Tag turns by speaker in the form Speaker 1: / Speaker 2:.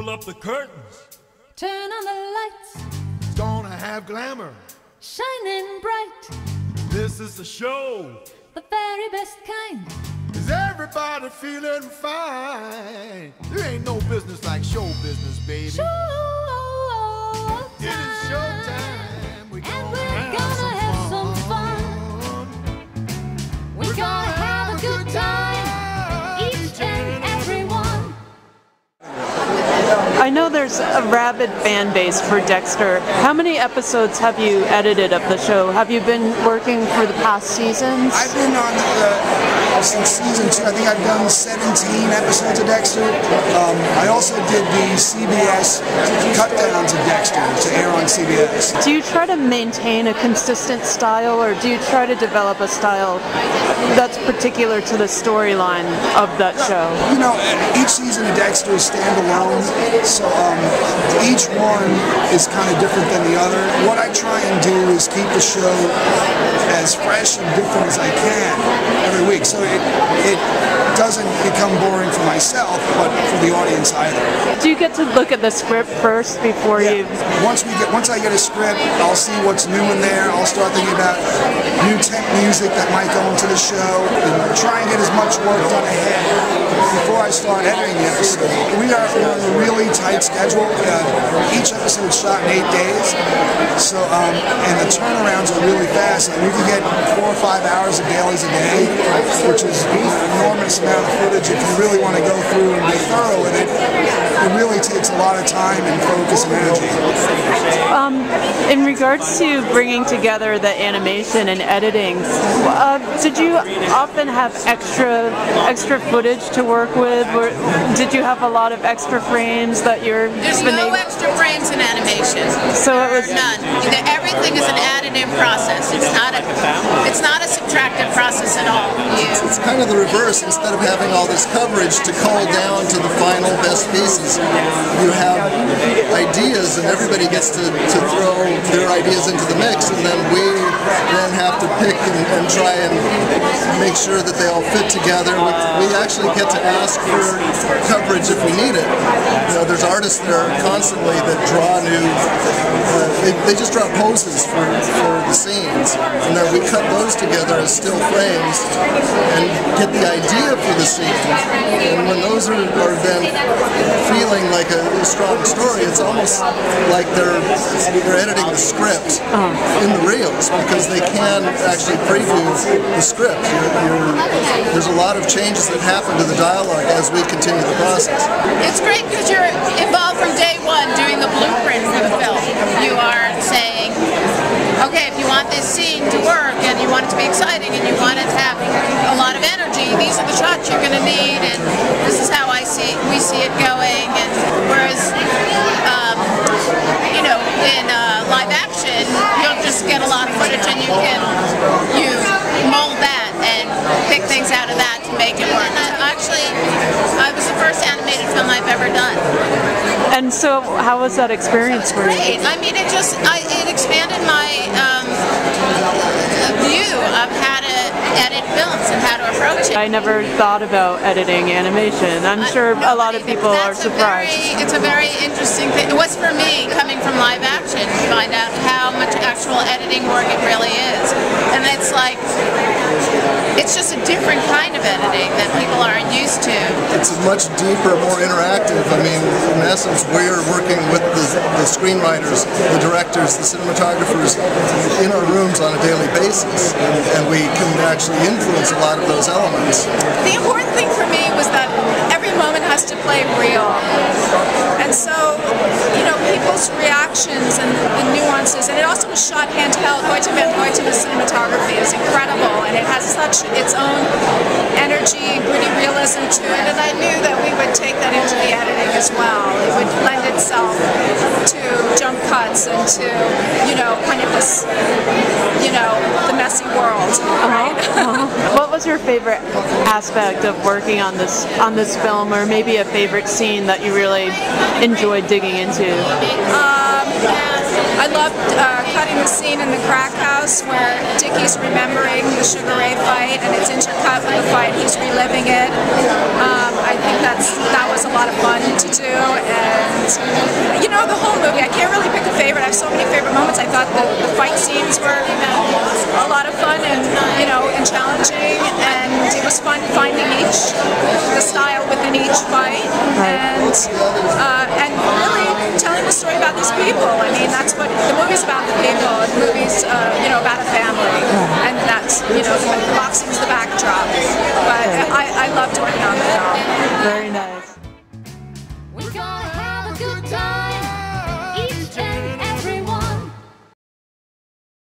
Speaker 1: Pull up the curtains.
Speaker 2: Turn on the lights.
Speaker 1: It's gonna have glamour.
Speaker 2: Shining bright.
Speaker 1: This is the show.
Speaker 2: The very best kind.
Speaker 1: Is everybody feeling fine? There ain't no business like show business, baby.
Speaker 2: Show
Speaker 1: It is showtime. We're
Speaker 2: and we're gonna have some fun. We're gonna have a good time. Each and every one.
Speaker 3: I know there's a rabid fan base for Dexter. How many episodes have you edited of the show? Have you been working for the past seasons?
Speaker 4: I've been on since season 2. I think I've done 17 episodes of Dexter. I also did the CBS cut-downs of Dexter to air on CBS.
Speaker 3: Do you try to maintain a consistent style, or do you try to develop a style that's particular to the storyline of that show?
Speaker 4: You know, each season of Dexter is standalone, so each one is kind of different than the other. What I try and do is keep the show as fresh and different as I can every week, so it doesn't become boring for myself, but for the audience either.
Speaker 3: Do you get to look at the script first before you?
Speaker 4: Once I get a script, I'll see what's new in there. I'll start thinking about new tech music that might go into the show, and try and get as much work done ahead before I start editing the episode. We are on a really tight schedule. Each episode is shot in 8 days, so and the turnarounds are really fast. We can get 4 or 5 hours of dailies a day, which is an enormous amount of footage. If you really want to go through and be thorough with it, it really takes a lot of time and focus and energy.
Speaker 3: In regards to bringing together the animation and editing, did you often have extra footage to work with? Or did you have a lot of extra frames that you're?
Speaker 5: There's no extra frames in animation.
Speaker 3: So it was
Speaker 5: none. Everything is an additive process. It's not a subtractive process at all.
Speaker 6: It's kind of the reverse. Instead of having all this coverage to cull down to the final best pieces, you have ideas, and everybody gets to throw their ideas into the mix, and then we then have to pick and try and make sure that they all fit together. We actually get to ask for coverage if we need it. You know, there's artists there constantly that draw new, they just draw poses for the scenes, and then we cut those together as still frames and get the idea for the scene. And when those are then feeling like a strong story, it's almost like they're editing the script in the reels, because they can actually preview the script. There's a lot of changes that happen to the dialogue as we continue the process.
Speaker 5: It's great because you're involved from day one doing the blueprint for the film. You are saying, okay, if you want this scene to work and you want it to be exciting and you want it to have a lot of energy, these are the shots you're going to need, and this is how we see it going. And whereas, you know, in live action, you'll just get a lot of footage and you mold that and pick things out of that to make it work. Actually, it was the first animated film I've ever done.
Speaker 3: And so, how was that experience for you?
Speaker 5: Great. I mean, it expanded my view of how to edit films and how to approach it.
Speaker 3: I never thought about editing animation. I'm sure a lot of people are surprised.
Speaker 5: It's a very interesting thing. It was for me, coming from live action, to find out how much actual editing work it really is. And it's like, it's just a different kind of editing that people aren't used to.
Speaker 6: It's much deeper, more interactive. I mean, in essence, we're working with the screenwriters, the directors, the cinematographers in our rooms on a daily basis, and we can actually influence a lot of those elements.
Speaker 7: The important thing for me was that every moment has to play real. And so, you know, people's reactions and the nuances, and it also was shot handheld. Hoyte van Hoyte's cinematography is incredible, and it has such its own energy, gritty realism to it, and I knew that we would take that into the editing as well. It would lend itself to jump cuts and to, you know, kind of this, you know, the messy world, right?
Speaker 3: What was your favorite aspect of working on this film, or maybe a favorite scene that you really enjoyed digging into?
Speaker 7: I loved cutting the scene in the crack house where Dickie's remembering the Sugar Ray fight, and it's intercut with the fight. He's reliving it. I think that was a lot of fun to do, and was fun finding the style within each fight, and really telling the